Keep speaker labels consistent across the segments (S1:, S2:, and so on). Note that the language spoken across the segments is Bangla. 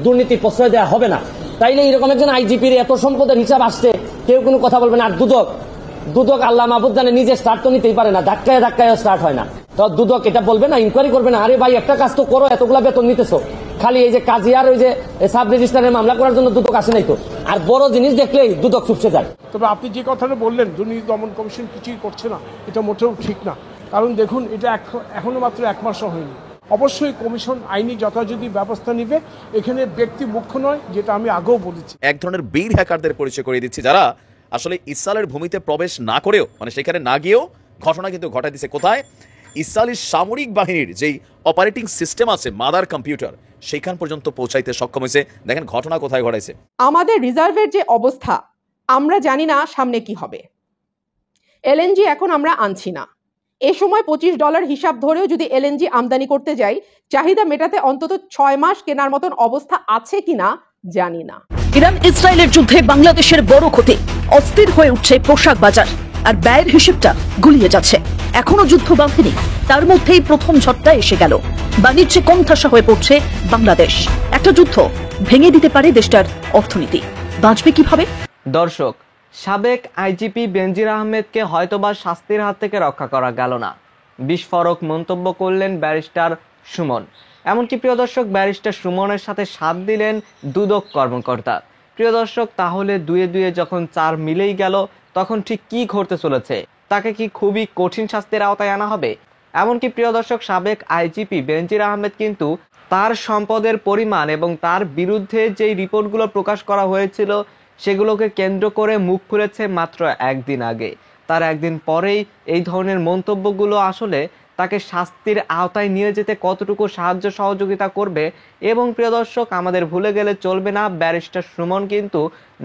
S1: দুর্নীতি প্রশ্রয় দেওয়া হবে না। তাইলে এরকম একজন আইজিপির এত সম্পদের হিসাব আসছে, কেউ কোনো কথা বলবে না। আর দুদক আল্লাহ মাহবুদ জানে নিজে স্টার্ট তো নিতেই পারে না, ধাক্কায় স্টার্ট হয় না। তো দুদক এটা বলবে না, ইনকোয়ারি করবে না? আরে ভাই একটা কাজ তো করো, এতগুলা বেতন নিতেছো, খালি এই যে কাজী আর ওই যে সাব রেজিস্ট্রারের মামলা করার জন্য দুদক আসে নাই তো। আর বড় জিনিস দেখলেই দুদক চুপসে যায়।
S2: তবে আপনি যে কথাটা বললেন দুর্নীতি দমন কমিশন কিছুই করছে না, এটা মোটেও ঠিক না। কারণ দেখুন, এটা এখনো মাত্র 1 মাসও হয়নি। অবশ্যই কমিশন আইনি যথাযথ ব্যবস্থা নিবে, এখানে ব্যক্তি মুখ্য নয়, যেটা আমি আগেও বলেছি।
S3: এক ধরনের বীর হ্যাকারদের পরিচয় করিয়ে দিচ্ছি, যারা আসলে ইসরায়েলের ভূমিতে প্রবেশ না করেও, মানে সেখানে না গিয়েও ঘটনা কিন্তু ঘটায় দিচ্ছে। কোথায়? ইসরায়েলি সামরিক বাহিনীর যেই অপারেটিং সিস্টেম আছে, মাদার কম্পিউটার, সেইখান পর্যন্ত পৌঁছাইতে সক্ষম হয়েছে। দেখেন ঘটনা কোথায় ঘটাইছে।
S4: আমাদের রিজার্ভের যে অবস্থা, আমরা জানি না সামনে কি হবে। এলএনজি এখন আমরা আনছি না। এ সময় $25 হিসাব ধরেও যদি এলএনজি আমদানি করতে যাই, চাহিদা মেটাতে অন্তত 6 মাস কেনার মতন অবস্থা আছে কিনা জানি না।
S5: ইরান ইসরায়েলের যুদ্ধে বাংলাদেশের বড় ক্ষতি, অস্থির হয়ে উঠছে পোশাক বাজার, আর ব্যয়ের হিসেবটা গুলিয়ে যাচ্ছে। এখনো যুদ্ধ বাঁধেনি, তার মধ্যেই প্রথম ঝড়টা এসে গেল। বাণিজ্যে কোণঠাসা হয়ে পড়ছে বাংলাদেশ। একটা যুদ্ধ ভেঙে দিতে পারে দেশটার অর্থনীতি। বাঁচবে কিভাবে?
S6: দর্শক, সাবেক আইজিপি বেনজির আহমেদকে হয়তোবা শাস্তির হাত থেকে রক্ষা করা গেল না, বিস্ফোরক মন্তব্য করলেন ব্যারিস্টার সুমন। এমনকি প্রিয় দর্শক, ব্যারিস্টার সুমনের সাথে সাথ দিলেন দুদক কর্মকর্তা। প্রিয় দর্শক, তাহলে দুয়ে দুয়ে যখন 4 মিলেই গেল, তখন ঠিক কি ঘটতে চলেছে? তাকে কি খুবই কঠিন শাস্তির আওতায় আনা হবে? এমনকি প্রিয় দর্শক, সাবেক আইজিপি বেনজির আহমেদ কিন্তু তার সম্পদের পরিমাণ এবং তার বিরুদ্ধে যেই রিপোর্টগুলো প্রকাশ করা হয়েছিল, সেগুলোকে কেন্দ্র করে মুখ খুলেছে মাত্র 1 দিন আগে। তার 1 দিন পরেই এই ধরনের মন্তব্যগুলো আসলে তাকে শাস্তির আওতায় নিয়ে যেতে কতটুকু সাহায্য সহযোগিতা করবে। এবং প্রিয় দর্শক, আমাদের ভুলে গেলে চলবে না, ব্যারিস্টার সুমন কিন্তু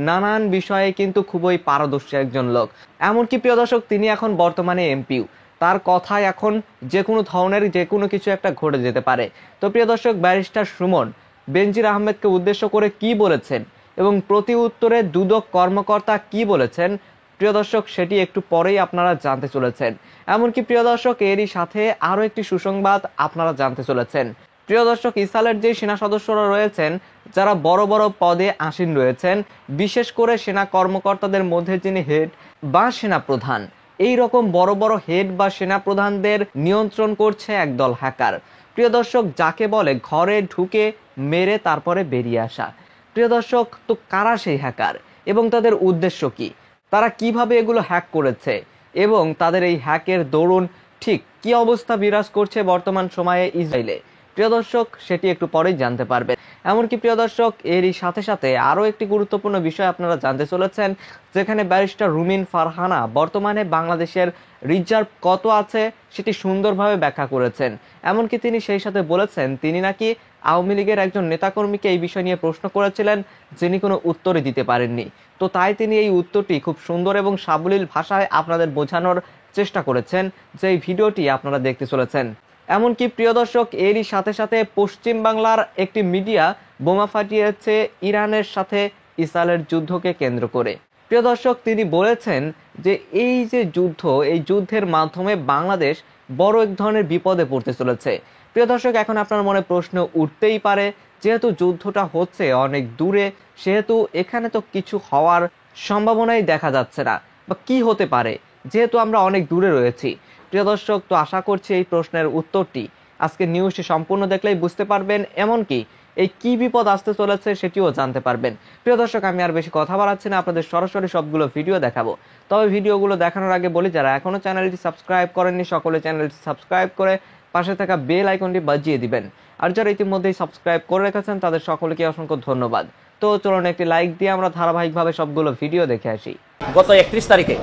S6: নানান বিষয়ে কিন্তু খুবই পারদর্শী একজন লোক। এমনকি প্রিয় দর্শক, তিনি এখন বর্তমানে এমপিও। তার কথায় এখন যে কোনো ধরনের যে কোনো কিছু একটা ঘটে যেতে পারে। তো প্রিয় দর্শক, ব্যারিস্টার সুমন বেনজির আহমেদকে উদ্দেশ্য করে কি বলেছেন এবং প্রতি উত্তরে দুদক কর্মকর্তা কি বলেছেন, প্রিয় দর্শক, সেটি একটু পরেই আপনারা জানতে চলেছেন। এমনকি প্রিয় দর্শক, এরই সাথে আরো একটি সুসংবাদ আপনারা জানতে চলেছেন। প্রিয় দর্শক, ইসরায়েলের যে সেনা সদস্যরা রয়েছেন, যারা বড় বড় পদে আসীন রয়েছেন, বিশেষ করে সেনা কর্মকর্তাদের মধ্যে যিনি হেড বা সেনা প্রধান, এই রকম বড় বড় হেড বা সেনা প্রধানদের নিয়ন্ত্রণ করছে একদল হ্যাকার। প্রিয় দর্শক, যাকে বলে ঘরে ঢুকে মেরে তারপরে বেরিয়ে আসা। প্রিয় দর্শক, তো কারা সেই হ্যাকার এবং তাদের উদ্দেশ্য কি? তারা কিভাবে এগুলো হ্যাক করেছে এবং তাদের এই হ্যাকের দরুন ঠিক কি অবস্থা বিরাজ করছে বর্তমান সময়ে ইসরায়েলে? প্রিয় দর্শক, সেটি একটু পরেই জানতে পারবেন। এমনকি প্রিয় দর্শক, এরই সাথে সাথে আরো একটি গুরুত্বপূর্ণ বিষয় আপনারা জানতে চলেছেন, যেখানে ব্যারিস্টার রুমিন ফারহানা বর্তমানে বাংলাদেশের রিজার্ভ কত আছে সেটি সুন্দরভাবে ব্যাখ্যা করেছেন। এমনকি তিনি সেই সাথে বলেছেন, তিনি নাকি আওয়ামী লীগের একজন নেতাকর্মীকে এই বিষয় নিয়ে প্রশ্ন করেছিলেন, যিনি কোনো উত্তরই দিতে পারেননি। তো তাই তিনি এই উত্তরটি খুব সুন্দর এবং সাবলীল ভাষায় আপনাদের বোঝানোর চেষ্টা করেছেন, যে এই ভিডিওটি আপনারা দেখতে চলেছেন। এমনকি প্রিয় দর্শক, এরই সাথে সাথে পশ্চিম বাংলার একটি মিডিয়া বোমা ফাটিয়েছে ইরানের সাথে ইসরায়েলের যুদ্ধকে কেন্দ্র করে। প্রিয় দর্শক, তিনি বলেছেন যে এই যে যুদ্ধ, এই যুদ্ধের মাধ্যমে বাংলাদেশ বড় এক ধরনের বিপদে পড়তে চলেছে। প্রিয় দর্শক, এখন আপনার মনে প্রশ্ন উঠতেই পারে, যেহেতু যুদ্ধটা হচ্ছে অনেক দূরে, সেহেতু এখানে তো কিছু হওয়ার সম্ভাবনাই দেখা যাচ্ছে না, বা কি হতে পারে যেহেতু আমরা অনেক দূরে রয়েছি। প্রিয় দর্শক, তো আশা করছি এই প্রশ্নের উত্তরটি আজকে নিউজটি সম্পূর্ণ দেখলেই বুঝতে পারবেন, এমনকি এই কি বিপদ আসতে চলেছে সেটিও জানতে পারবেন। প্রিয় দর্শক, আমি আর বেশি কথা বাড়াচ্ছি না, আপনাদের সরাসরি সবগুলো ভিডিও দেখাবো। তবে ভিডিওগুলো দেখানোর আগে বলি, যারা এখনো চ্যানেলটি সাবস্ক্রাইব করেননি, সকলে চ্যানেলটি সাবস্ক্রাইব করে পাশে থাকা বেল আইকনটি বাজিয়ে দিবেন। আর যারা ইতিমধ্যেই সাবস্ক্রাইব করে রেখেছেন, তাদের সকলকে অসংখ্য ধন্যবাদ। তো চলুন একটি লাইক দিয়ে আমরা ধারাবাহিকভাবে সবগুলো ভিডিও দেখে আসি।
S1: গত 31 তারিখে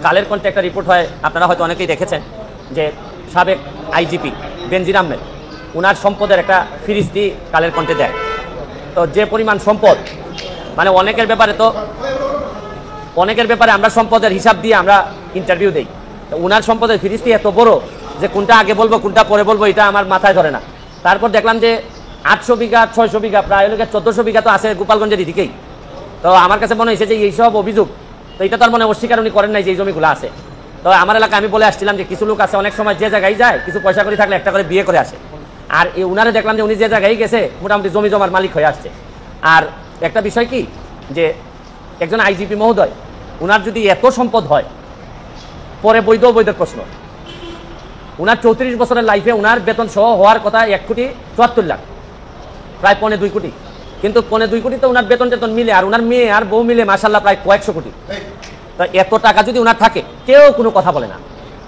S1: কালের কণ্ঠে একটা রিপোর্ট হয়, আপনারা হয়তো অনেকেই দেখেছেন, যে সাবেক আইজিপি বেনজির আহমেদ উনার সম্পদের একটা ফিরিস্তি কালের কণ্ঠে দেয়। তো যে পরিমাণ সম্পদ, মানে অনেকের ব্যাপারে আমরা সম্পদের হিসাব দিয়ে আমরা ইন্টারভিউ দিই। তো উনার সম্পদের ফিরিস্তি এত বড় যে কোনটা আগে বলবো কোনটা পরে বলবো এটা আমার মাথায় ধরে না। তারপর দেখলাম যে 800 বিঘা 600 বিঘা প্রায় 1400 বিঘা তো আছে গোপালগঞ্জের দিকেই। তো আমার কাছে মনে হয়েছে যে এইসব অভিযোগ, তো এটা তার মনে অস্বীকার উনি করেন নাই যে এই জমিগুলো আছে। তো আমার এলাকায় আমি বলে আসছিলাম যে কিছু লোক আছে অনেক সময় যে জায়গায় যায়, কিছু পয়সা করে থাকলে একটা করে বিয়ে করে আসে। আর এই উনারে দেখলাম যে উনি যে জায়গায় গেছে মোটামুটি জমি জমার মালিক হয়ে আসছে। আর একটা বিষয় কি যে একজন আইজিপি মহোদয় ওনার যদি এত সম্পদ হয়, পরে বৈধ অবৈধ প্রশ্ন, ওনার 34 বছরের লাইফে ওনার বেতন সহ হওয়ার কথা 1,74,00,000, প্রায় 1.25 কোটি, কিন্তু 1.25 কোটি তো ওনার বেতন টেতন মিলে আর ওনার মেয়ে আর বউ মিলে মাশাল্লাহ প্রায় কয়েকশো কোটি। তো এত টাকা যদি ওনার থাকে কেউ কোনো কথা বলে না,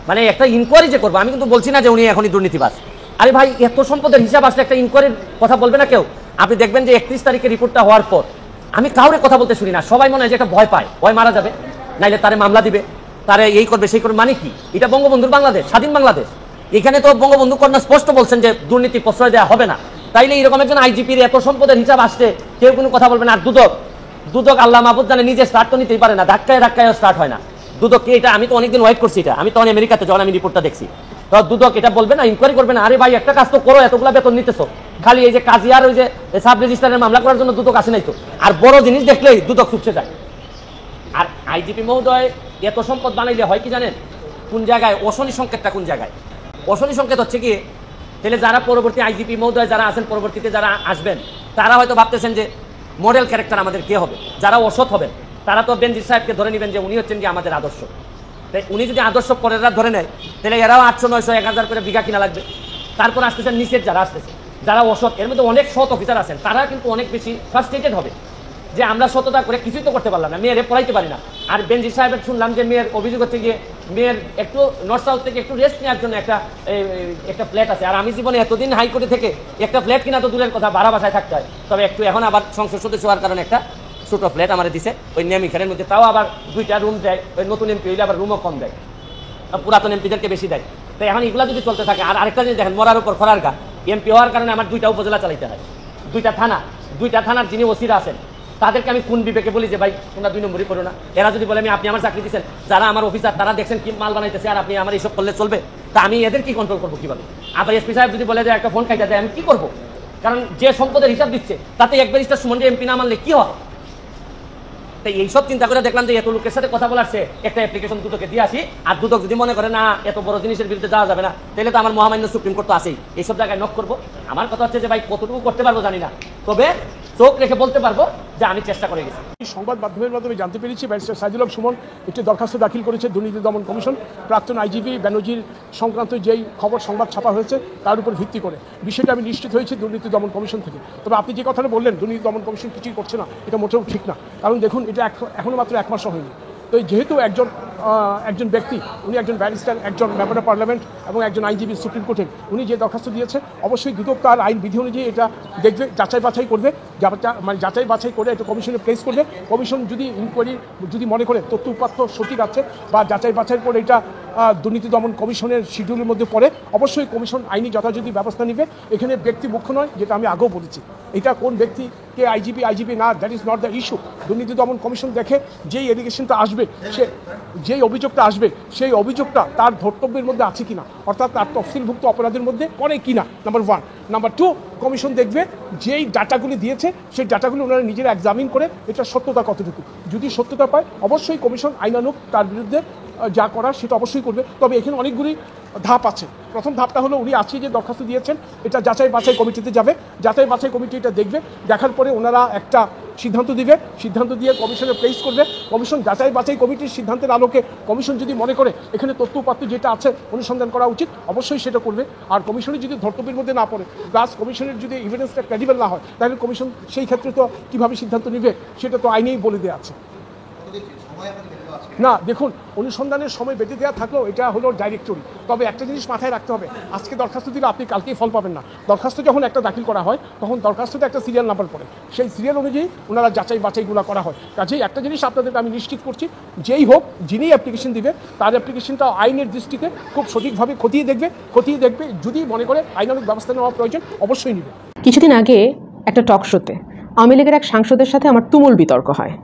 S1: মানে একটা ইনকোয়ারি যে করবো, আমি কিন্তু বলছি না যে উনি এখনই দুর্নীতিবাজ। আরে ভাই, এত সম্পদের হিসাব আসলে একটা ইনকোয়ারির কথা বলবে না কেউ? আপনি দেখবেন যে 31 তারিখে রিপোর্টটা হওয়ার পর আমি কাউরে কথা বলতে শুনি না, সবাই মনে হয় যে একটা ভয় পায়, ভয় মারা যাবে, নাইলে তারে মামলা দিবে, তারে এই করবে সেই করবে। মানে কি? এটা বঙ্গবন্ধুর বাংলাদেশ, স্বাধীন বাংলাদেশ। এখানে তো বঙ্গবন্ধু কন্যা স্পষ্ট বলছেন যে দুর্নীতি প্রশ্রয় দেওয়া হবে না। তাইলে এইরকম একজন আইজিপির এত সম্পদের হিসাব আসছে, কেউ কোনো কথা বলবে না। আর দুদক আল্লাহ মাহফুজ জানে নিজে স্টার্ট তো নিতেই পারে না, ধাক্কায় স্টার্ট হয় না। দুদক কি এটা? আমি তো অনেকদিন ওয়েট করছি, এটা আমি তো আমেরিকাতে যখন আমি রিপোর্টটা দেখছি, তো দুদক এটা বলবে না, ইনকোয়ারি করবে না? আরে ভাই, একটা কাজ তো করো, এতগুলা বেতন নিতেছো, খালি এই যে কাজী আর ওই যে সাব রেজিস্ট্রারের মামলা করার জন্য দুদক আসে নাই তো। আর বড় জিনিস দেখলেই দুদক চুপসে যায়। আর আইজিপি মহোদয় এত সম্পদ বানাইলে হয় কি জানেন? কোন জায়গায় অশনি সংকেতটা, কোন জায়গায় অশনি সংকেত হচ্ছে কি, তাহলে যারা পরবর্তী আইজিপি মহোদয় যারা আছেন, পরবর্তীতে যারা আসবেন, তারা হয়তো ভাবতেছেন যে মডেল ক্যারেক্টার আমাদের কে হবে, যারা অসৎ হবেন তারা তো বেনজির সাহেবকে ধরে নেবেন যে উনি হচ্ছেন কি আমাদের আদর্শ। তাই উনি যদি আদর্শ পরেরা ধরে নেয়, তাহলে এরাও 800, 900, 1000 করে বিঘা কিনা লাগবে। তারপর আসতেছেন নিচের যারা আসতেছে, যারা অসৎ, এর মধ্যে অনেক সৎ অফিসার আছেন, তারা কিন্তু অনেক বেশি ফ্রাস্ট্রেটেড হবে যে আমরা সততা করে কিছুই তো করতে পারলাম না, মেয়েরে পড়াইতে পারি না। আর বেনজির সাহেবের শুনলাম যে মেয়ের অভিযোগ হচ্ছে গিয়ে মেয়ের একটু নর্থ সাউথ থেকে একটু রেস্ট নেওয়ার জন্য একটা ফ্ল্যাট আছে। আর আমি জীবনে এতদিন হাইকোর্টে থেকে একটা ফ্ল্যাট কিনা তো দূরের কথা, ভাড়া বাসায় থাকতে হয়। তবে একটু এখন আবার সংসদ সদস্য হওয়ার কারণে একটা ছোট ফ্ল্যাট আমার দিছে ওই নেমিখানের মধ্যে, তাও আবার 2টা রুম দেয়। ওই নতুন এমপি হইলে আবার রুমও কম দেয়, পুরাতন এমপিদেরকে বেশি দেয়। তাই এখন এগুলা যদি চলতে থাকে, আর আরেকটা জিনিস দেখেন, মরার উপর খরার গা, এমপি হওয়ার কারণে আমার 2টা উপজেলা চালাইতে হয়, 2টা থানার যিনি ওসিরা আছেন তাদেরকে আমি কোন বিবেকে বলি যে ভাই তোমরা 2 নম্বরই করো না? এরা যদি বলে আপনি আমার চাকরি দিচ্ছেন, যারা আমার অফিসার তারা দেখছেন কি মাল বানাইতেছে, আর আপনি আমার এইসব করলে চলবে? তা আমি এদের কি কন্ট্রোল করবো কিভাবে? আবার এসপি সাহেব যদি বলে যে একটা ফোন খাইতে দেয়, আমি কি করবো? কারণ যে সম্পদের হিসাব দিচ্ছে তাতে এক ব্যারিস্টার সুমন এমপি না মানলে কি হয়? তাই এইসব চিন্তা করে দেখলাম যে এত লোকের সাথে কথা বলার চেয়ে একটা অ্যাপ্লিকেশন দুদকে দিয়ে আসি। আর দুদক যদি মনে করে না এত বড় জিনিসের বিরুদ্ধে যাওয়া যাবে না, তাহলে তো আমার মহামান্য সুপ্রিম কোর্ট তো আছেই, এইসব জায়গায় নক করবো। আমার কথা হচ্ছে যে ভাই কতটুকু করতে পারবো জানি না, তবে চোখ রেখে বলতে পারবো যে আমি চেষ্টা করে গেছি।
S2: সংবাদ মাধ্যমের মাধ্যমে জানতে পেরেছি ব্যারিস্টার সাইদুল হক সুমন একটি দরখাস্ত দাখিল করেছে দুর্নীতি দমন কমিশন, প্রাক্তন আইজিপি ব্যানার্জির সংক্রান্ত যেই খবর সংবাদ ছাপা হয়েছে তার উপর ভিত্তি করে। বিষয়টা আমি নিশ্চিত হয়েছি দুর্নীতি দমন কমিশন থেকে। তবে আপনি যে কথাটা বললেন দুর্নীতি দমন কমিশন কিছুই করছে না, এটা মোটেও ঠিক না। কারণ দেখুন, এটা এখনও মাত্র 1 মাসও হয়নি। তো যেহেতু একজন ব্যক্তি, উনি একজন ব্যারিস্টার, একজন মেম্বার অফ পার্লামেন্ট এবং একজন আইনজীবী সুপ্রিম কোর্টের, উনি যে দরখাস্ত দিয়েছে অবশ্যই দুদক তার আইন বিধি অনুযায়ী এটা দেখবে, যাচাই বাছাই করবে, মানে যাচাই বাছাই করে এটা কমিশনে প্লেস করবে। কমিশন যদি ইনকোয়ারি যদি মনে করে তথ্য উপাত্ত সঠিক আছে বা যাচাই বাছাই করে এটা দুর্নীতি দমন কমিশনের শিডিউলের মধ্যে পড়ে, অবশ্যই কমিশন আইনি যথাযথ ব্যবস্থা নেবে। এখানে ব্যক্তি মুখ্য নয়, যেটা আমি আগেও বলেছি। এটা কোন ব্যক্তিকে আইজিপি না, that is not the issue. দুর্নীতি দমন কমিশন দেখে যেই এলিগেশনটা আসবে, যেই অভিযোগটা আসবে, সেই অভিযোগটা তার ধর্তব্যের মধ্যে আছে কিনা, অর্থাৎ তার তফসিলভুক্ত অপরাধের মধ্যে পড়ে কিনা, নাম্বার 1। নাম্বার 2, কমিশন দেখবে যেই ডাটাগুলি দিয়েছে সেই ডাটাগুলি ওনারা নিজেরা এক্সামিন করে এটা সত্যতা কতটুকু। যদি সত্যতা পায় অবশ্যই কমিশন আইনানুগ তার বিরুদ্ধে যা করার সেটা অবশ্যই করবে। তবে এখানে অনেকগুলি ধাপ আছে। প্রথম ধাপটা হলো উনি আজকে যে দরখাস্ত দিয়েছেন এটা যাচাই বাছাই কমিটিতে যাবে, যাচাই বাছাই কমিটি এটা দেখবে, দেখার পরে ওনারা একটা সিদ্ধান্ত দিবে, সিদ্ধান্ত দিয়ে কমিশনে প্লেস করবে। কমিশন যাচাই বাছাই কমিটির সিদ্ধান্তের আলোকে কমিশন যদি মনে করে এখানে তথ্য উপাত্ত যেটা আছে অনুসন্ধান করা উচিত, অবশ্যই সেটা করবে। আর কমিশনের যদি ধর্তব্যের মধ্যে না পড়ে, প্লাস কমিশনের যদি এভিডেন্সটা ক্রেডিবল না হয়, তাহলে কমিশন সেই ক্ষেত্রে তো কীভাবে সিদ্ধান্ত নেবে সেটা তো আইনেই বলে দেওয়া আছে। না দেখুন, অনুসন্ধানের সময় বেঁধে দেওয়া থাকলেও এটা হলো ডাইরেক্টরি। তবে একটা জিনিস মাথায় রাখতে হবে, আজকে দরখাস্ত দিলে আপনি কালকেই ফল পাবেন না। দরখাস্ত যখন একটা দাখিল করা হয় তখন দরখাস্ততে একটা সিরিয়াল নাম্বার পড়ে, সেই সিরিয়াল অনুযায়ী ওনারা যাচাই বাছাইগুলো করা হয়। কাজেই একটা জিনিস আপনাদেরকে আমি নিশ্চিত করছি, যেই হোক যিনি অ্যাপ্লিকেশন দিবে তার অ্যাপ্লিকেশনটা আইনের দৃষ্টিতে খুব সঠিকভাবে খতিয়ে দেখবে। যদি মনে করে আইনানুগ ব্যবস্থা নেওয়া প্রয়োজন অবশ্যই নেবে।
S4: কিছুদিন আগে একটা টক শোতে আওয়ামী লীগের এক সাংসদের সাথে আমার তুমুল বিতর্ক হয়।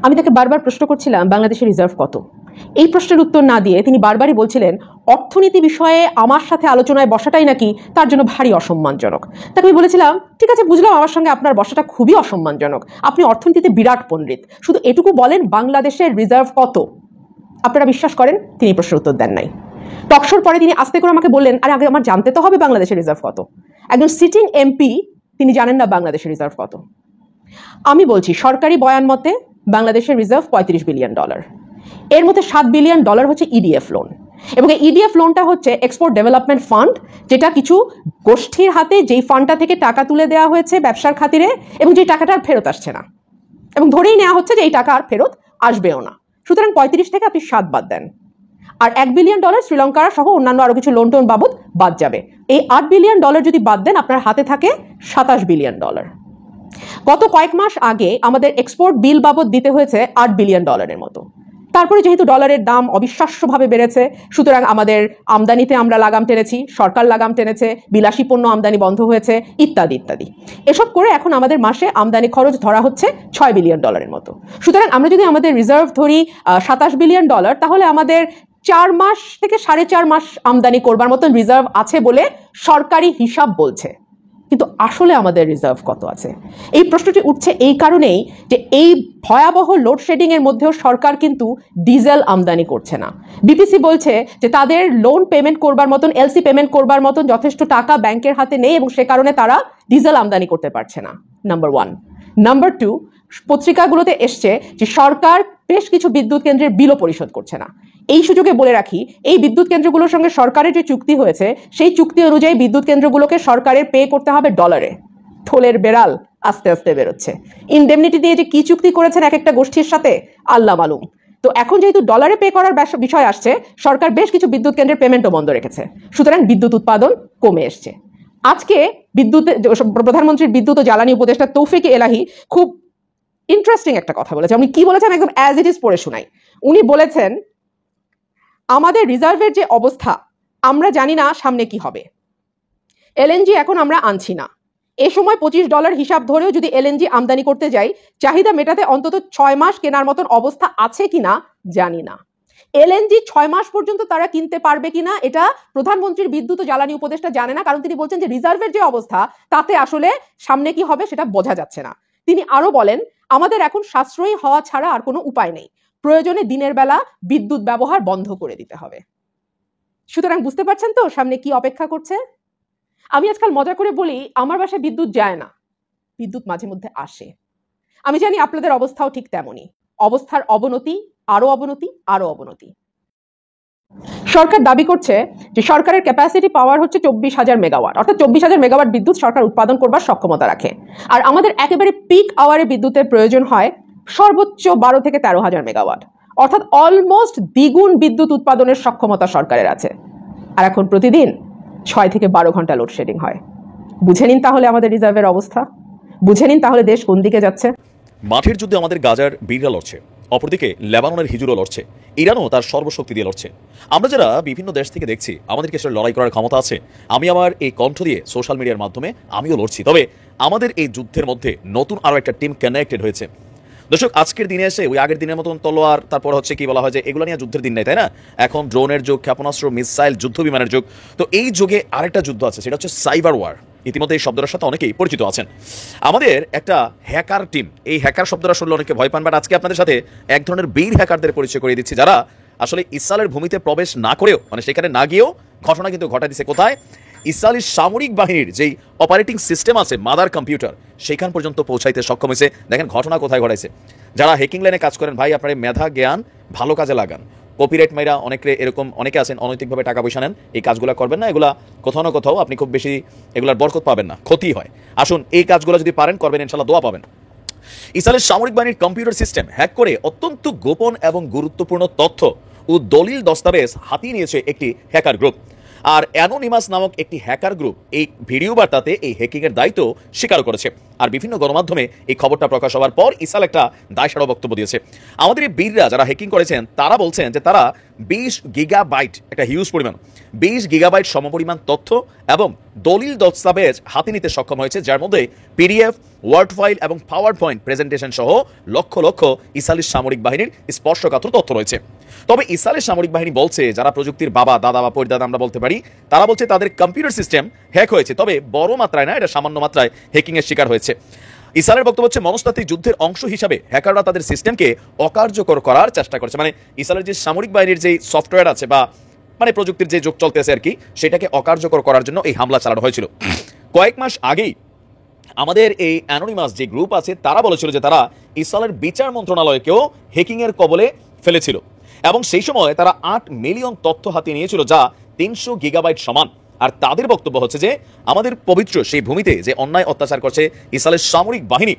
S4: আমি তাকে বারবার প্রশ্ন করছিলাম বাংলাদেশের রিজার্ভ কত। এই প্রশ্নের উত্তর না দিয়ে তিনি বারবারই বলছিলেন অর্থনীতি বিষয়ে আমার সাথে আলোচনায় বসাটাই নাকি তার জন্য ভারী অসম্মানজনক। তাকে আমি বলেছিলাম, ঠিক আছে বুঝলাম আমার সঙ্গে আপনার বসাটা খুবই অসম্মানজনক, আপনি অর্থনীতিতে বিরাট পণ্ডিত, শুধু এটুকু বলেন বাংলাদেশের রিজার্ভ কত। আপনারা বিশ্বাস করেন তিনি এই প্রশ্নের উত্তর দেন নাই। টকশোর পরে তিনি আস্তে করে আমাকে বললেন, আরে আগে আমার জানতে তো হবে বাংলাদেশের রিজার্ভ কত। একজন সিটিং এমপি তিনি জানেন না বাংলাদেশের রিজার্ভ কত। আমি বলছি সরকারি বয়ান মতে বাংলাদেশের রিজার্ভ $35 বিলিয়ন। এর মধ্যে $7 বিলিয়ন হচ্ছে ইডিএফ লোন, এবং এই ইডিএফ লোনটা হচ্ছে এক্সপোর্ট ডেভেলপমেন্ট ফান্ড, যেটা কিছু গোষ্ঠীর হাতে যেই ফান্ডটা থেকে টাকা তুলে দেওয়া হয়েছে ব্যবসার খাতিরে, এবং যেই টাকাটা আর ফেরত আসছে না, এবং ধরেই নেওয়া হচ্ছে যে এই টাকা আর ফেরত আসবেও না। সুতরাং 35 থেকে আপনি 7 বাদ দেন, আর $1 বিলিয়ন শ্রীলঙ্কার সহ অন্যান্য আরো কিছু লোন টোন বাবদ বাদ যাবে। এই $8 বিলিয়ন যদি বাদ দেন, আপনার হাতে থাকে $27 বিলিয়ন। গত কয়েক মাস আগে আমাদের এক্সপোর্ট বিল বাবদ দিতে হয়েছে $8 বিলিয়ন মতো। তারপরে যেহেতু ডলারের দাম অবিশ্বাস্যভাবে বেড়েছে, সুতরাং আমাদের আমদানিতে আমরা লাগাম টেনেছি, সরকার লাগাম টেনেছে, বিলাসী পণ্য আমদানি বন্ধ হয়েছে, ইত্যাদি ইত্যাদি। এসব করে এখন আমাদের মাসে আমদানি খরচ ধরা হচ্ছে $6 বিলিয়ন মতো। সুতরাং আমরা যদি আমাদের রিজার্ভ ধরি $27 বিলিয়ন, তাহলে আমাদের 4 মাস থেকে 4.5 মাস আমদানি করবার মতন রিজার্ভ আছে বলে সরকারি হিসাব বলছে। কিন্তু আসলে আমাদের রিজার্ভ কত আছে? এই প্রশ্নটি উঠছে এই কারণেই যে এই ভয়াবহ লোডশেডিং এর মধ্যেও সরকার কিন্তু ডিজেল আমদানি করছে না। বিপিসি বলছে যে তাদের লোন পেমেন্ট করবার মতন, এলসি পেমেন্ট করবার মতন যথেষ্ট টাকা ব্যাংকের হাতে নেই, এবং সে কারণে তারা ডিজেল আমদানি করতে পারছে না। নাম্বার 1। নাম্বার 2, পত্রিকাগুলোতে এসছে যে সরকার বেশ কিছু বিদ্যুৎ কেন্দ্রের বিলও পরিশোধ করছে না। এই সুযোগে বলে রাখি, এই বিদ্যুৎ কেন্দ্রগুলোর সঙ্গে সরকারের যে চুক্তি হয়েছে, সেই চুক্তি অনুযায়ী বিদ্যুৎ কেন্দ্রগুলোকে সরকারের পে করতে হবে ডলারে। থলের বেড়াল আস্তে আস্তে বেরোচ্ছে। ইনডেমনিটি দিয়ে যে কি চুক্তি করেছেন এক একটা গোষ্ঠীর সাথে আল্লাহ মালুম। তো এখন যেহেতু ডলারে পে করার বিষয় আসছে, সরকার বেশ কিছু বিদ্যুৎ কেন্দ্রের পেমেন্টও বন্ধ রেখেছে। সুতরাং বিদ্যুৎ উৎপাদন কমে এসছে। আজকে প্রধানমন্ত্রীর বিদ্যুৎ ও জ্বালানি উপদেষ্টা তৌফিক এলাহি খুব ইন্টারেস্টিং একটা কথা বলেছেন। উনি কি বলেছেন একদম অ্যাজ ইট ইজ পড়ে শোনাই। উনি বলেছেন, আমাদের রিজার্ভের যে অবস্থা আমরা জানি না সামনে কি হবে। এলএনজি এখন আমরা আনছি না। এ সময় $25 হিসাব ধরেও যদি এলএনজি আমদানি করতে যাই, চাহিদা মেটাতে অন্তত 6 মাস কেনার মতন অবস্থা আছে কিনা জানি না। এলএনজি 6 মাস পর্যন্ত তারা কিনতে পারবে কিনা এটা প্রধানমন্ত্রীর বিদ্যুৎ ও জ্বালানি উপদেষ্টা জানে না, কারণ তিনি বলছেন যে রিজার্ভের যে অবস্থা তাতে আসলে সামনে কি হবে সেটা বোঝা যাচ্ছে না। তিনি আরো বলেন, আমাদের এখন সাশ্রয়ী হওয়া ছাড়া আর কোনো উপায় নেই, প্রয়োজনে দিনের বেলা বিদ্যুৎ ব্যবহার বন্ধ করে দিতে হবে। সুতরাং বুঝতে পারছেন তো সামনে কি অপেক্ষা করছে। আমি আজকাল মজা করে বলি, আমার বাসায় বিদ্যুৎ যায় না, বিদ্যুৎ মাঝে মধ্যে আসে। আমি জানি আপনাদের অবস্থাও ঠিক তেমনই। অবস্থার অবনতি, আরো অবনতি, আরো অবনতি। সরকার দাবি করছে যে সরকারের ক্যাপাসিটি পাওয়ার হচ্ছে 24,000 মেগাওয়াট, অর্থাৎ 24,000 মেগাওয়াট বিদ্যুৎ সরকার উৎপাদন করবার সক্ষমতা রাখে। আর আমাদের একেবারে পিক আওয়ারে বিদ্যুতের প্রয়োজন হয় সর্বোচ্চ 12 থেকে 13,000 মেগাওয়াট, অর্থাৎ অলমোস্ট দ্বিগুণ বিদ্যুৎ উৎপাদনের সক্ষমতা সরকারের আছে। আর এখন প্রতিদিন 6 থেকে 12 ঘন্টা লোডশেডিং হয়। বুঝে নিন তাহলে আমাদের রিজার্ভের অবস্থা, বুঝে নিন তাহলে দেশ কোন দিকে যাচ্ছে।
S3: মাঠের যুদ্ধে আমাদের গাজার বীররা লড়ছে, অপরদিকে লেবাননের হিজুরও লড়ছে, ইরানও তার সর্বশক্তি দিয়ে লড়ছে। আমরা যারা বিভিন্ন দেশ থেকে দেখছি, আমাদেরকে সেটা লড়াই করার ক্ষমতা আছে। আমি আমার এই কণ্ঠ দিয়ে সোশ্যাল মিডিয়ার মাধ্যমে আমিও লড়ছি। তবে আমাদের এই যুদ্ধের মধ্যে নতুন আরও একটা টিম কানেক্টেড হয়েছে। দর্শক, আজকের দিনে এসে ওই আগের দিনের মতন তলোয়ার, তারপর হচ্ছে কি বলা হয় যে এগুলো নিয়ে যুদ্ধের দিন নেই, তাই না? এখন ড্রোনের যুগ, ক্ষেপণাস্ত্র, মিসাইল, যুদ্ধ বিমানের যুগ। তো এই যুগে আরেকটা যুদ্ধ আছে, সেটা হচ্ছে সাইবার ওয়ার। ইতিমধ্যে এই শব্দটার সাথে অনেকেই পরিচিত আছেন। আমাদের একটা হ্যাকার টিম, এই হ্যাকার শব্দটা শুনলে অনেকে ভয় পান, বাট আজকে আপনাদের সাথে এক ধরনের বীর হ্যাকারদের পরিচয় করিয়ে দিচ্ছি, যারা আসলে ইসরায়েলের ভূমিতে প্রবেশ না করেও, মানে সেখানে না গিয়েও ঘটনা কিন্তু ঘটায় দিচ্ছে। কোথায়? ইসরায়েলি সামরিক বাহিনীর যেই অপারেটিং সিস্টেম আছে, মাদার কম্পিউটার, সেখান পর্যন্ত পৌঁছাইতে সক্ষম হয়েছে। দেখেন ঘটনা কোথায় ঘটাইছে। যারা হ্যাকিং লাইনে কাজ করেন, ভাই আপনার মেধা জ্ঞান ভালো কাজে লাগান। কপিরাইট মাইরা অনেকে এরকম অনেকে আছেন অনৈতিকভাবে টাকা পয়সা নেন, এই কাজগুলো করবেন না। এগুলা কোথাও না কোথাও আপনি খুব বেশি এগুলার বরকত পাবেন না, ক্ষতি হয়। আসুন এই কাজগুলো যদি পারেন করবেন, ইনশাল্লাহ দোয়া পাবেন। ইসরায়েলের সামরিক বাহিনীর কম্পিউটার সিস্টেম হ্যাক করে অত্যন্ত গোপন এবং গুরুত্বপূর্ণ তথ্য ও দলিল দস্তাবেজ হাতিয়ে নিয়েছে একটি হ্যাকার গ্রুপ। আর অ্যানোনিমাস নামক একটি হ্যাকার গ্রুপ এই ভিডিও বার্তাতে এই হ্যাকিংয়ের দায়িত্ব স্বীকার করেছে। আর বিভিন্ন গণমাধ্যমে এই খবরটা প্রকাশ হওয়ার পর ইসরায়েল একটা দায়সারা বক্তব্য দিয়েছে। আমাদের এই বীররা যারা হ্যাকিং করেছেন তারা বলছেন যে তারা 20 গিগাবাইট, একটা হিউজ পরিমাণ, 20 গিগাবাইট সমপরিমাণ তথ্য এবং দলিল দস্তাবেজ হাতে নিতে সক্ষম হয়েছে, যার মধ্যে পিডিএফ, ওয়ার্ড ফাইল এবং পাওয়ার পয়েন্ট প্রেজেন্টেশন সহ লক্ষ লক্ষ ইসরায়েলি সামরিক বাহিনীর স্পর্শকাতর তথ্য রয়েছে। তবে ইসরায়েলের সামরিক বাহিনী বলছে, যারা প্রযুক্তির বাবা, দাদা বা পরিদাদা আমরা বলতে পারি, তারা বলছে তাদের কম্পিউটার সিস্টেম হ্যাক হয়েছে, তবে বড় মাত্রায় না, এটা সামান্য মাত্রায় হ্যাকিংয়ের শিকার হয়েছে। ইসরায়েলের বক্তব্য হচ্ছে মনস্তাত্ত্বিক যুদ্ধের অংশ হিসাবে হ্যাকাররা তাদের সিস্টেমকে অকার্যকর করার চেষ্টা করছে। মানে ইসরায়েলের যে সামরিক বাহিনীর যে সফটওয়্যার আছে বা মানে প্রযুক্তির যে যুগ চলতেছে আর কি, সেটাকে অকার্যকর করার জন্য এই হামলা চালানো হয়েছিল। কয়েক মাস আগেই আমাদের এই অ্যানোনিমাস যে গ্রুপ আছে তারা বলেছিল যে তারা ইসরায়েলের বিচার মন্ত্রণালয়কেও হ্যাকিংয়ের কবলে ফেলেছিল এবং সেই সময় তারা 8 মিলিয়ন তথ্য হাতে নিয়েছিল, যা 300 গিগাবাইট সমান। আর তাদের বক্তব্য হচ্ছে যে আমাদের পবিত্র সেই ভূমিতে যে অন্যায় অত্যাচার করছে ইসরায়েলের সামরিক বাহিনী,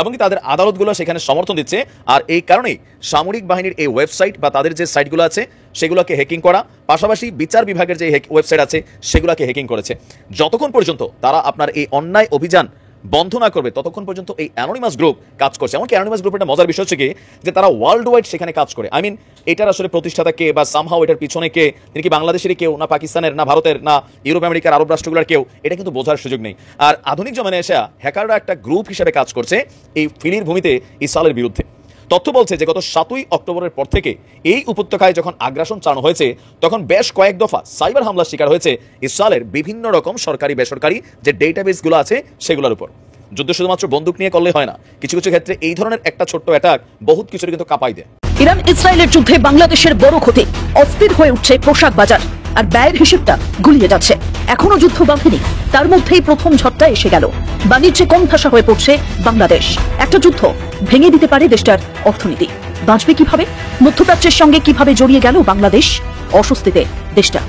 S3: এবং তাদের আদালতগুলো সেখানে সমর্থন দিচ্ছে। আর এই কারণেই সামরিক বাহিনীর এই ওয়েবসাইট বা তাদের যে সাইটগুলো আছে সেগুলোকে হ্যাকিং করা, পাশাপাশি বিচার বিভাগের যে ওয়েবসাইট আছে সেগুলোকে হ্যাকিং করেছে। যতক্ষণ পর্যন্ত তারা আপনার এই অন্যায় অভিযান বন্ধ না করবে ততক্ষণ পর্যন্ত এই অ্যানোনিমাস গ্রুপ কাজ করছে। এমনকি অ্যানোনিমাস গ্রুপের একটা মজার বিষয় হচ্ছে কি যে তারা ওয়ার্ল্ড ওয়াইড সেখানে কাজ করে। আই মিন এটার আসলে প্রতিষ্ঠাতা কে বা সামহাও এটার পিছনে কে, তিনি কি বাংলাদেশেরই কেউ, না পাকিস্তানের, না ভারতের, না ইউরোপ আমেরিকার আরব রাষ্ট্রগুলোর কেউ, এটা কিন্তু বোঝার সুযোগ নেই। আর আধুনিক জমানে এসে হ্যাকাররা একটা গ্রুপ হিসেবে কাজ করছে এই ফিলির ভূমিতে ইসরায়েলের বিরুদ্ধে। তথ্য বলছে যে গত 7ই অক্টোবরের পর থেকে এই উপত্যকায় যখন আগ্রাসন চালানো হয়েছে তখন বেশ কয়েক দফা সাইবার হামলার শিকার হয়েছে ইসরায়েলের বিভিন্ন রকম সরকারি বেসরকারি যে ডেটাবেসগুলো আছে সেগুলোর উপর। যুদ্ধ শুধুমাত্র বন্দুক নিয়ে করলে হয় না, কিছু কিছু ক্ষেত্রে এই ধরনের একটা ছোট্ট অ্যাটাক বহুত কিছু কিন্তু কাঁপাই দেয়।
S5: ইরান ইসরায়েলের যুদ্ধে বাংলাদেশের বড় ক্ষতি, অস্থির হয়ে উঠছে পোশাক বাজার, আর ব্যয়ের হিসেবটা গুলিয়ে যাচ্ছে। এখনো যুদ্ধ বাঁধেনি, তার মধ্যেই প্রথম ঝড়টা এসে গেল। বাণিজ্যে কোণঠাসা হয়ে পড়ছে বাংলাদেশ। একটা যুদ্ধ ভেঙে দিতে পারে দেশটার অর্থনীতি। বাঁচবে কিভাবে? মধ্যপ্রাচ্যের সঙ্গে কিভাবে জড়িয়ে গেল বাংলাদেশ? অস্বস্তিতে দেশটা।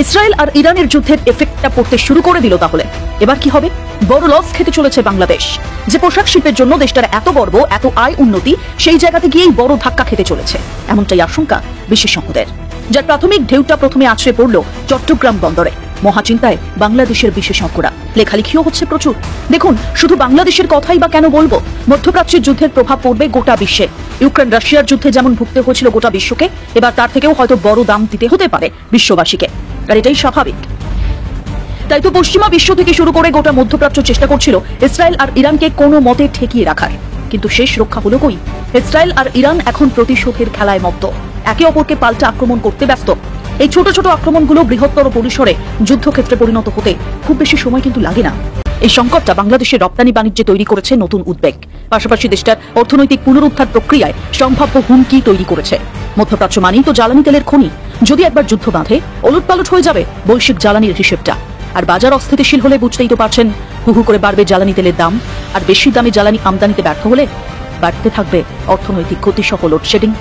S5: ইসরায়েল আর ইরানের যুদ্ধের এফেক্টটা পড়তে শুরু করে দিল। তাহলে এবার কি হবে? বড় লস খেতে চলেছে বাংলাদেশ। যে পোশাক শিল্পের জন্য দেশটার এত গর্ব, এত আয় উন্নতি, সেই জায়গাতে গিয়েই বড় ধাক্কা খেতে চলেছে, এমনটাই আশঙ্কা বিশেষজ্ঞদের। যার প্রাথমিক ঢেউটা প্রথমে আছড়ে পড়ল চট্টগ্রাম বন্দরে। মহাচিন্তায় বাংলাদেশের বিশেষজ্ঞরা, লেখালেখিও হচ্ছে প্রচুর। দেখুন, শুধু বাংলাদেশের কথাই বা কেন বলবো, মধ্যপ্রাচ্যের যুদ্ধের প্রভাব পড়বে গোটা বিশ্বে। ইউক্রেন রাশিয়ার যুদ্ধে যেমন ভুগতে হয়েছিল গোটা বিশ্বকে, এবার তার থেকেও হয়তো বড় দাম দিতে হতে পারে বিশ্ববাসীকে, আর এটাই স্বাভাবিক। তাই তো পশ্চিমা বিশ্ব থেকে শুরু করে গোটা মধ্যপ্রাচ্য চেষ্টা করছিল ইসরায়েল আর ইরানকে কোনো মতে ঠেকিয়ে রাখার। কিন্তু শেষ রক্ষা হলো কই? ইসরায়েল আর ইরান এখন প্রতিশোধের খেলায় মত্ত, একে অপরকে পাল্টা আক্রমণ করতে ব্যস্ত। এই ছোট ছোট আক্রমণগুলো বৃহত্তর পরিসরে যুদ্ধক্ষেত্রে পরিণত হতে খুব বেশি সময় কিন্তু লাগে না। এই সংকটটা বাংলাদেশের রপ্তানি বাণিজ্যে তৈরি করেছে নতুন উদ্বেগ, পাশাপাশি দেশটার অর্থনৈতিক পুনরুদ্ধার প্রক্রিয়ায় সম্ভাব্য হুমকি তৈরি করেছে। মধ্যপ্রাচ্য মানেই তো জ্বালানি তেলের খনি। যদি একবার যুদ্ধ বাঁধে, ওলটপালট হয়ে যাবে বৈশ্বিক জ্বালানির হিসেবটা। আর বাজার অস্থিতিশীল হলে বুঝতেই তো পারছেন, হু করে বাড়বে জ্বালানি তেলের দাম। আর বেশি দামে জ্বালানি আমদানিতে ব্যর্থ হলে বাড়তে থাকবে অর্থনৈতিক ক্ষতি সহ লোডশেডিং।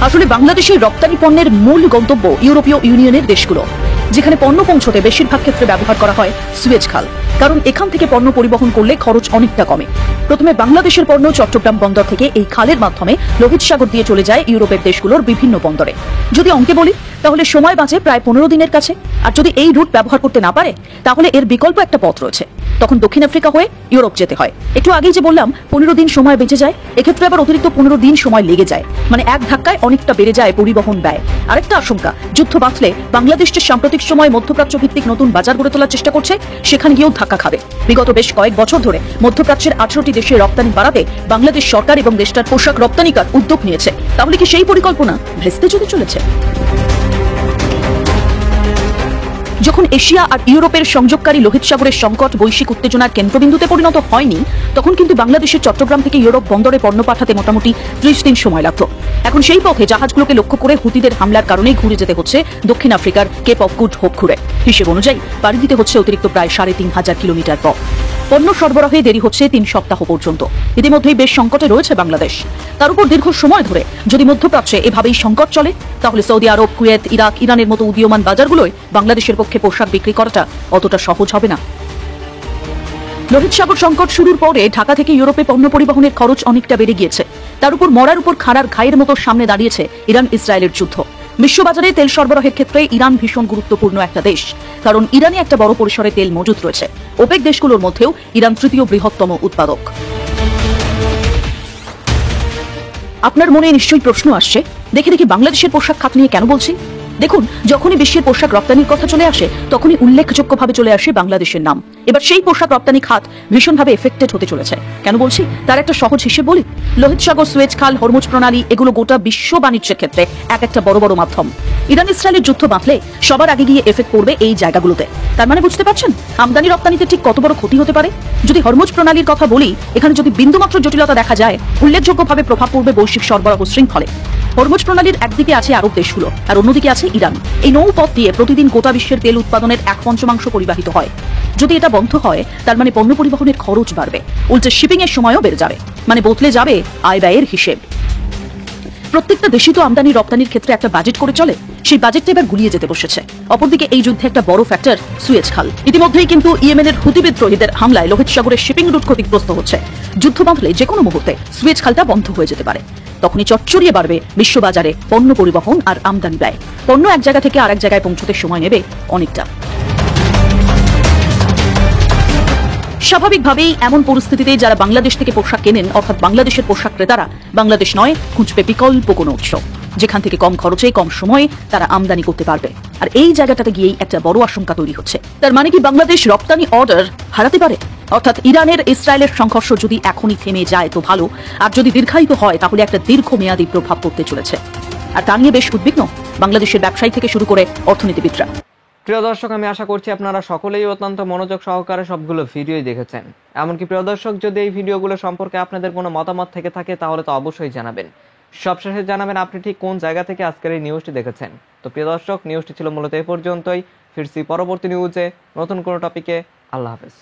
S5: আসলে বাংলাদেশের রপ্তানি পণ্যের মূল গন্তব্য ইউরোপীয় ইউনিয়নের দেশগুলো, যেখানে পণ্য পৌঁছতে বেশিরভাগ ক্ষেত্রে ব্যবহার করা হয় সুয়েজ খাল। কারণ এখান থেকে পণ্য পরিবহন করলে খরচ অনেকটা কমে। প্রথমে বাংলাদেশের পণ্য চট্টগ্রাম বন্দর থেকে এই খালের মাধ্যমে লোহিত সাগর দিয়ে চলে যায় ইউরোপের দেশগুলোর বিভিন্ন বন্দরে। যদি অঙ্কে বলি, তাহলে সময় বাঁচে প্রায় 15 দিনের কাছে। আর যদি এই রুট ব্যবহার করতে না পারে, তাহলে এর বিকল্প একটা পথ রয়েছে, তখন দক্ষিণ আফ্রিকা হয়ে ইউরোপ যেতে হয়। একটু আগেই যে বললাম 15 দিন সময় বেঁচে যায়, এক্ষেত্রে আবার অতিরিক্ত 15 দিন সময় লেগে যায়। মানে এক ধাক্কায় অনেকটা বেড়ে যায় পরিবহন ব্যয়। আরেকটা আশঙ্কা, যুদ্ধ বাঁধলে বাংলাদেশ যে সাম্প্রতিক সময় মধ্যপ্রাচ্য ভিত্তিক নতুন বাজার গড়ে তোলার চেষ্টা করছে, সেখানে গিয়েও ধাক্কা খাবে। বিগত বেশ কয়েক বছর ধরে মধ্যপ্রাচ্যের 18টি দেশে রপ্তানি বাড়াতে বাংলাদেশ সরকার এবং দেশটার পোশাক রপ্তানিকার উদ্যোগ নিয়েছে। তাহলে কি সেই পরিকল্পনা ভেস্তে যেতে চলেছে? যখন এশিয়া আর ইউরোপের সংযোগকারী লোহিত সাগরের সংকট বৈশ্বিক উত্তেজনার কেন্দ্রবিন্দুতে পরিণত হয়নি, তখন কিন্তু বাংলাদেশের চট্টগ্রাম থেকে ইউরোপ বন্দরে পণ্য পাঠাতে মোটামুটি 30 দিন সময় লাগত। এখন সেই পথে জাহাজগুলোকে লক্ষ্য করে হুতিদের হামলার কারণেই ঘুরে যেতে হচ্ছে দক্ষিণ আফ্রিকার কেপ অফ গুড হোপ ঘুরে। হিসেব অনুযায়ী পাড়ি দিতে হচ্ছে অতিরিক্ত প্রায় 3500 কিলোমিটার পথ। পণ্য সরবরাহে দেরি হচ্ছে 3 সপ্তাহ পর্যন্ত। ইতিমধ্যেই বেশ সংকটে রয়েছে বাংলাদেশ। তার উপর দীর্ঘ সময় ধরে যদি মধ্যপ্রাচ্যে এভাবেই সংকট চলে, তাহলে সৌদি আরব, কুয়েত, ইরাক, ইরানের মতো উদীয়মান বাজারগুলোয় বাংলাদেশের পক্ষে পোশাক বিক্রি করাটা অতটা সহজ হবে না। লোহিত সাগর সংকট শুরুর পরে ঢাকা থেকে ইউরোপে পণ্য পরিবহনের খরচ অনেকটা বেড়ে গিয়েছে। তার উপর মরার উপর খাড়ার ঘায়ের মতো সামনে দাঁড়িয়েছে ইরান ইসরায়েলের যুদ্ধ। বিশ্ববাজারে তেল সরবরাহের ক্ষেত্রে ইরান ভীষণ গুরুত্বপূর্ণ একটা দেশ, কারণ ইরানে একটা বড় পরিসরে তেল মজুত রয়েছে। ওপেক দেশগুলোর মধ্যেও ইরান তৃতীয় বৃহত্তম উৎপাদক। আপনার মনে নিশ্চয়ই প্রশ্ন আসছে, দেখে দেখে বাংলাদেশের পোশাক খাত নিয়ে কেন বলছি? দেখুন, যখনই বিশ্বের পোশাক রপ্তানির কথা চলে আসে, তখনই উল্লেখযোগ্যভাবে চলে আসে বাংলাদেশের নাম। এবার সেই পোশাক রপ্তানি খাত ভীষণভাবে এফেক্টেড হতে চলেছে। কেন বলছি তার একটা সহজ হিসেব বলি। লোহিত সাগর, সুয়েজ খাল, হরমুজ প্রণালী, এগুলো গোটা বিশ্ব বাণিজ্যের ক্ষেত্রে একটা বড় বড় মাধ্যম। ইরান ইসরায়েলের যুদ্ধ বাঁধলে সবার আগে গিয়ে এফেক্ট পড়বে এই জায়গাগুলোতে। তার মানে বুঝতে পারছেন আমদানি রপ্তানিতে ঠিক কত বড় ক্ষতি হতে পারে। যদি হরমুজ প্রণালীর কথা বলি, এখানে যদি বিন্দুমাত্র জটিলতা দেখা যায়, উল্লেখযোগ্যভাবে প্রভাব পড়বে বৈশ্বিক সরবরাহ শৃঙ্খলে। হরমুজ প্রণালীর একদিকে আছে আরব দেশগুলো আর অন্যদিকে আছে ইরান। এই নৌপথ দিয়ে প্রতিদিন গোটা বিশ্বের তেল উৎপাদনের 1/5 পরিবাহিত হয়। যদি এটা বন্ধ হয় তার মানে পণ্য পরিবহনের খরচ বাড়বে, উল্টে শিপিং এর সময়ও বেড়ে যাবে, মানে বদলে যাবে আয় ব্যয়ের হিসেব। প্রত্যেকটা দেশই তো আমদানি রপ্তানির ক্ষেত্রে একটা বাজেট করে চলে, সেই বাজেটটা এবার গুলিয়ে যেতে বসেছে। অপরদিকে এই যুদ্ধে একটা বড় ফ্যাক্টর সুয়েজ খাল। ইতিমধ্যেই কিন্তু ইয়েমেনের হুতি বিদ্রোহীদের হামলায় লোহিত সাগরের শিপিং রুট ক্ষতিগ্রস্ত হচ্ছে। যুদ্ধ বাঁধলে যে কোনো মুহূর্তে সুয়েজ খালটা বন্ধ হয়ে যেতে পারে। তখনই চচ্চড়িয়ে বাড়বে বিশ্ববাজারে পণ্য পরিবহন আর আমদানি ব্যয়। পণ্য এক জায়গা থেকে আরেক জায়গায় পৌঁছতে সময় নেবে অনেকটা। স্বাভাবিকভাবেই এমন পরিস্থিতিতে যারা বাংলাদেশ থেকে পোশাক কেনেন, অর্থাৎ বাংলাদেশের পোশাক ক্রেতারা বাংলাদেশ নয়, খুঁজবে বিকল্প কোনো উৎস, যেখান থেকে কম খরচে কম সময়ে তারা আমদানি করতে পারবে। আর এই জায়গাটাতে গিয়েই একটা বড় আশঙ্কা তৈরি হচ্ছে। তার মানে কি বাংলাদেশ রপ্তানি অর্ডার হারাতে পারে? অর্থাৎ ইরানের ইসরায়েলের সংঘর্ষ যদি এখনই থেমে যায় তো ভালো, আর যদি দীর্ঘায়িত হয় তাহলে একটা দীর্ঘমেয়াদী প্রভাব পড়তে চলেছে। আর তা নিয়ে বেশ উদ্বিগ্ন বাংলাদেশের ব্যবসায়ী থেকে শুরু করে অর্থনীতিবিদরা।
S6: প্রিয় দর্শক, আমি আশা করছি আপনারা সকলেই অত্যন্ত মনোযোগ সহকারে সবগুলো ভিডিওই দেখেছেন। এমনকি প্রিয় দর্শক, যদি এই ভিডিওগুলো সম্পর্কে আপনাদের কোনো মতামত থেকে থাকে তাহলে তো অবশ্যই জানাবেন। সবশেষে জানাবেন আপনি ঠিক কোন জায়গা থেকে আজকের এই নিউজটি দেখেছেন। তো প্রিয় দর্শক, নিউজটি ছিল মূলত এই পর্যন্তই। ফিরছি পরবর্তী নিউজে নতুন কোনো টপিকে। আল্লাহ হাফেজ।